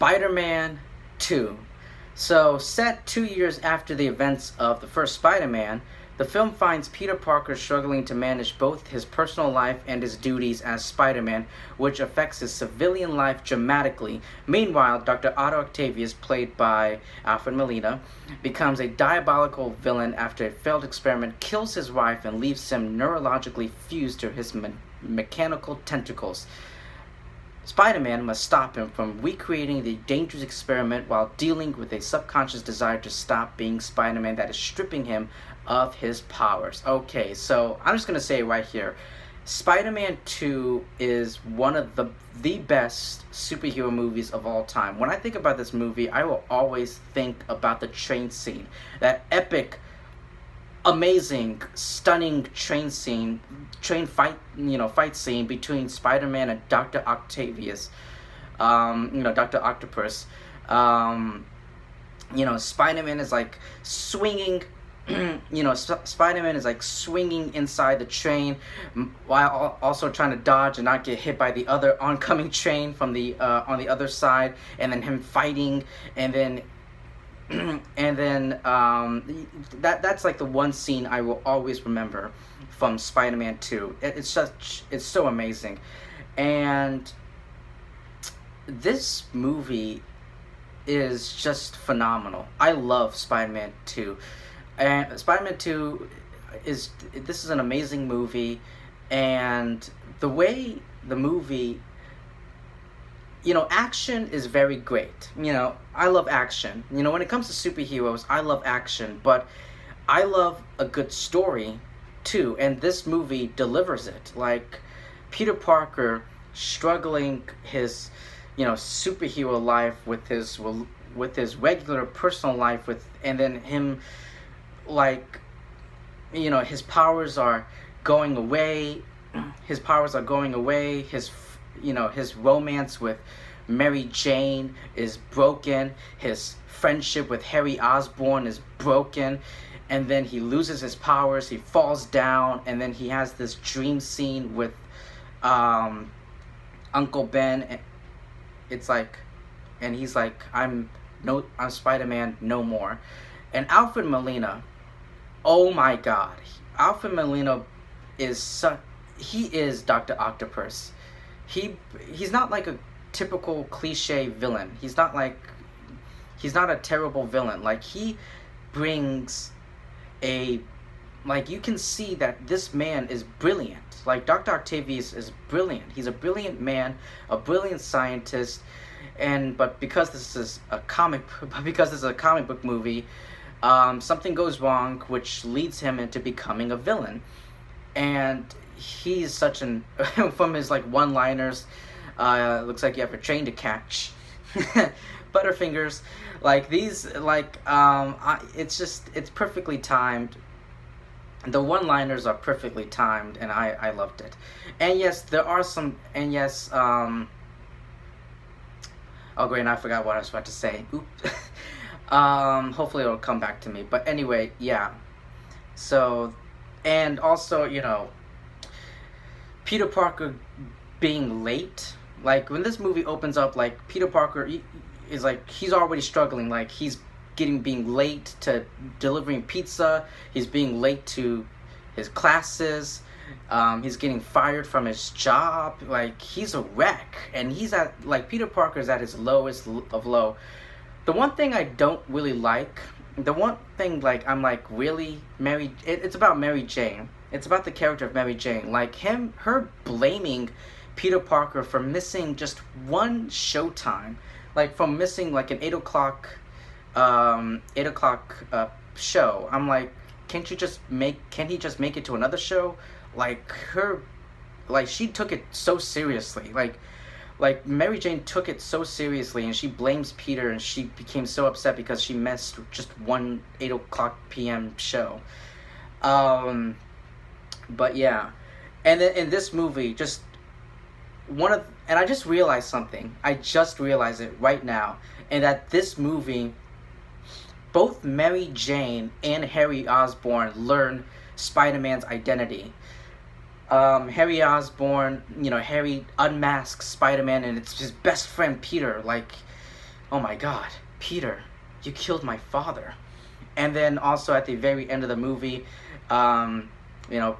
Spider-Man 2. So, set 2 years after the events of the first Spider-Man, the film finds Peter Parker struggling to manage both his personal life and his duties as Spider-Man, which affects his civilian life dramatically. Meanwhile, Dr. Otto Octavius, played by Alfred Molina, becomes a diabolical villain after a failed experiment kills his wife and leaves him neurologically fused to his mechanical tentacles. Spider-Man must stop him from recreating the dangerous experiment while dealing with a subconscious desire to stop being Spider-Man that is stripping him of his powers. Okay, so I'm just going to say it right here. Spider-Man 2 is one of the best superhero movies of all time. When I think about this movie, I will always think about the train scene. That epic, amazing, stunning train fight scene between Spider-Man and Dr. Octavius, Dr. Octopus. Spider-Man is like swinging. Spider-Man is like swinging inside the train while also trying to dodge and not get hit by the other oncoming train from the on the other side, and then him fighting, and then that's like the one scene I will always remember from Spider-Man 2. It's so amazing. And this movie is just phenomenal. I love Spider-Man 2. And Spider-Man 2 is an amazing movie, and the way the movie, action is very great. I love action. When it comes to superheroes, I love action, but I love a good story too, and this movie delivers it. Like Peter Parker struggling his, superhero life with his regular personal life, and then him, his powers are going away. His romance with Mary Jane is broken. His friendship with Harry Osborn is broken. And then he loses his powers. He falls down. And then he has this dream scene with Uncle Ben. It's like, and he's like, I'm Spider-Man no more. And Alfred Molina, oh my God, Alfred Molina is Dr. Octopus. He's not like a typical cliche villain. He's not a terrible villain. Like, he brings you can see that this man is brilliant. Like, Dr. Octavius is brilliant. He's a brilliant man, a brilliant scientist, but because this is a comic book movie, something goes wrong, which leads him into becoming a villain. And he's such from his one-liners, looks like you have a train to catch, Butterfingers, it's perfectly timed. The one-liners are perfectly timed, and I loved it. And yes, there are some, and yes, oh great, I forgot what I was about to say. Oops. Hopefully it'll come back to me. But anyway, yeah. So, and also, Peter Parker being late. Like, when this movie opens up, Peter Parker is he's already struggling. He's being late to delivering pizza. He's being late to his classes. He's getting fired from his job. He's a wreck. And Peter Parker's at his lowest of low. The one thing I don't really like, really, it's about Mary Jane. It's about the character of Mary Jane. Her blaming Peter Parker for missing just one showtime. From missing an 8 o'clock show. I'm like, can't he just make it to another show? She took it so seriously. Mary Jane took it so seriously, and she blames Peter, and she became so upset because she missed just one 8 o'clock p.m. show. But yeah. And then in this movie, and I just realized something. I just realized it right now. And that this movie, both Mary Jane and Harry Osborn learn Spider-Man's identity. Harry Osborn, Harry unmasks Spider-Man, and it's his best friend Peter. oh my God, Peter, you killed my father. And then also at the very end of the movie, you know,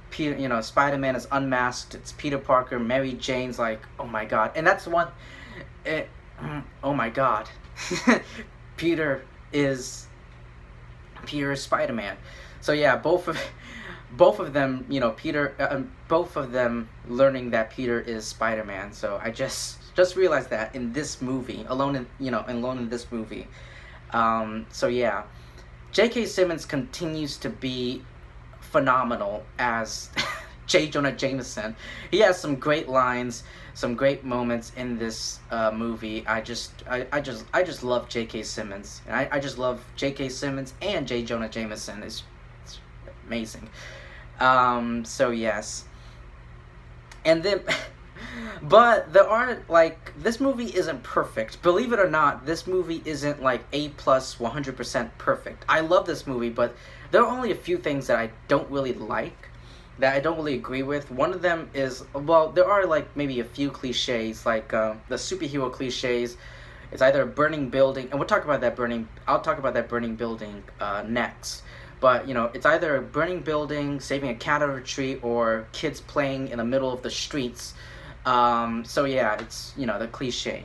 Peter, Spider-Man is unmasked. It's Peter Parker. Mary Jane's like, oh my God, and that's one. Oh my God, Peter is Spider-Man. So yeah, both of them, both of them learning that Peter is Spider-Man. So I just realized that in this movie, alone in this movie. So yeah, J.K. Simmons continues to be phenomenal as J. Jonah Jameson. He has some great lines, some great moments in this movie. I just love J.K. Simmons. And I just love J.K. Simmons and J. Jonah Jameson. It's amazing. So yes. And then but there are, like, this movie isn't perfect. Believe it or not, this movie isn't like A+, 100% perfect. I love this movie, but there are only a few things that I don't really like, that I don't really agree with. One of them is, well, there are like maybe a few cliches, like the superhero cliches. It's either a burning building, and I'll talk about that burning building next. But, it's either a burning building, saving a cat out of a tree, or kids playing in the middle of the streets. So yeah, it's, the cliche.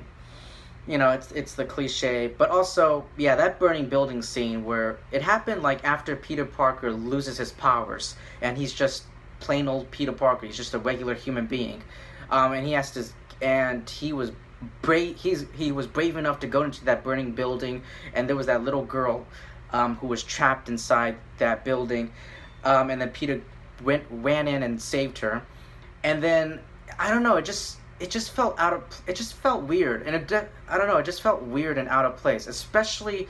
It's the cliche. But also, yeah, that burning building scene where it happened like after Peter Parker loses his powers, and he's just plain old Peter Parker. He's just a regular human being. And he was brave. He was brave enough to go into that burning building, and there was that little girl who was trapped inside that building, and then Peter ran in and saved her, and then I don't know, it just felt weird, and it just felt weird and out of place, especially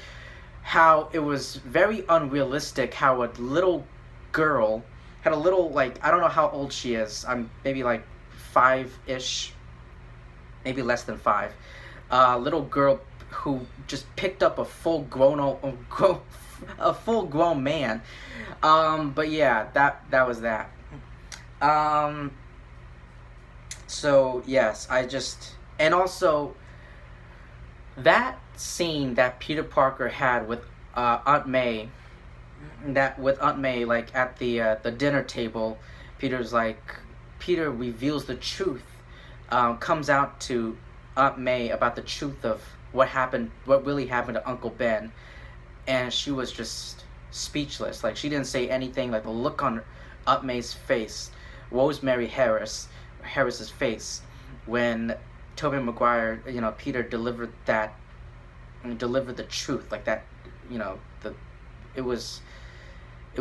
how it was very unrealistic how a little girl had a little, like, I don't know how old she is, maybe like 5-ish, maybe less than 5, little girl who just picked up a full grown man. But yeah, that was that. So yes, and also that scene that Peter Parker had with Aunt May, like at the dinner table, Peter reveals the truth, comes out to Aunt May about the truth of what really happened to Uncle Ben, and she was just speechless. Like, she didn't say anything. Like, the look on Aunt May's face, Rosemary Harris's face, when Tobey Maguire, Peter delivered the truth, like that, it was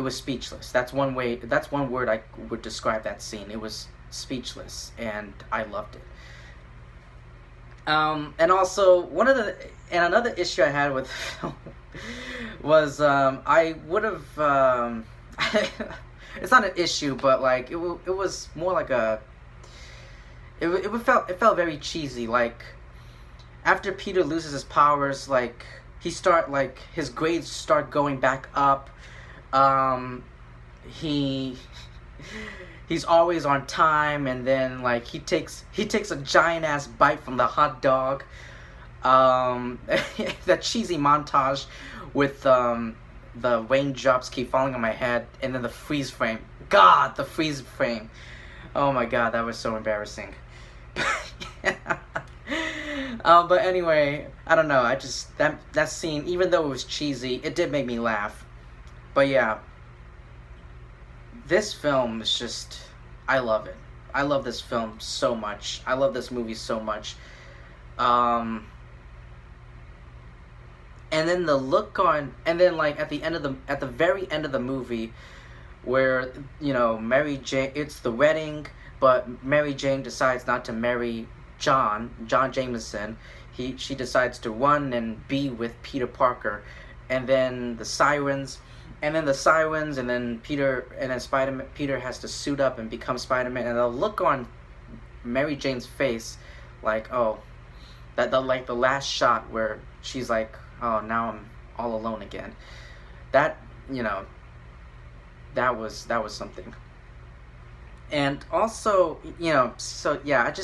speechless. That's one word I would describe that scene. It was speechless, and I loved it. And also another issue I had with film was I would have it's not an issue, but like it was more like it felt very cheesy. Like, after Peter loses his powers, like his grades start going back up. He's always on time, and then like he takes a giant ass bite from the hot dog. That cheesy montage with the raindrops keep falling on my head, and then the freeze frame. God, the freeze frame. Oh my God, that was so embarrassing. But anyway, I don't know. That scene, even though it was cheesy, it did make me laugh. But yeah, this film is just, I love it. I love this film so much. I love this movie so much. And then like at the very end of the movie, where Mary Jane, it's the wedding, but Mary Jane decides not to marry John Jameson. She decides to run and be with Peter Parker, and then the sirens, and then Peter has to suit up and become Spider-Man, and the look on Mary Jane's face, like, oh, the last shot where she's like, oh, now I'm all alone again. That was something. And also, so yeah,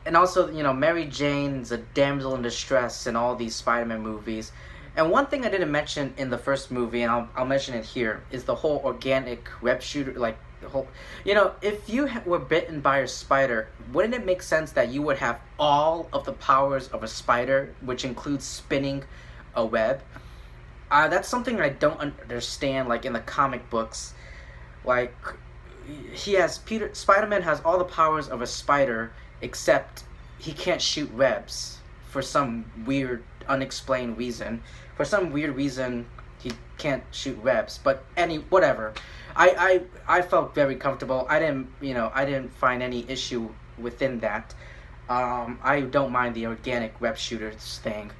and also, you know, Mary Jane's a damsel in distress in all these Spider-Man movies. And one thing I didn't mention in the first movie, and I'll mention it here, is the whole organic web shooter, like the whole, you know, if you were bitten by a spider, wouldn't it make sense that you would have all of the powers of a spider, which includes spinning a web? That's something I don't understand, like in the comic books. Like, Spider-Man has all the powers of a spider, except he can't shoot webs for some weird, unexplained reason. For some weird reason, he can't shoot webs. But whatever. I felt very comfortable. I didn't find any issue within that. I don't mind the organic web shooters thing.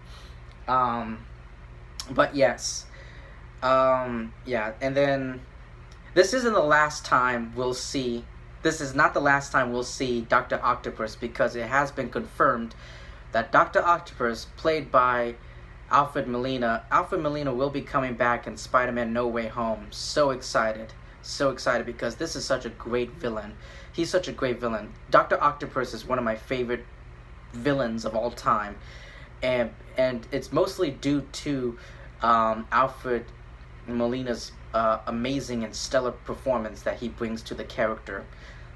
But yes. Yeah, and then this isn't the last time we'll see. This is not the last time we'll see Dr. Octopus, because it has been confirmed that Dr. Octopus, played by Alfred Molina will be coming back in Spider-Man No Way Home. So excited because this is such a great villain. He's such a great villain. Dr. Octopus is one of my favorite villains of all time, and it's mostly due to Alfred Molina's amazing and stellar performance that he brings to the character.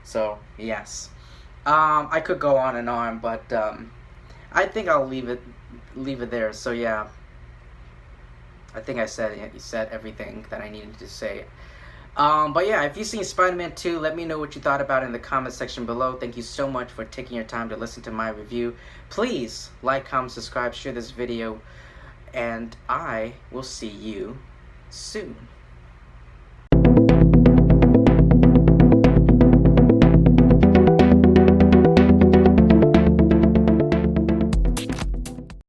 So yes, I could go on, but I think I'll leave it there. So yeah, I think I said everything that I needed to say. But yeah, if you've seen Spider-Man 2, let me know what you thought about it in the comment section below. Thank you so much for taking your time to listen to my review. Please like, comment, subscribe, share this video, and I will see you soon.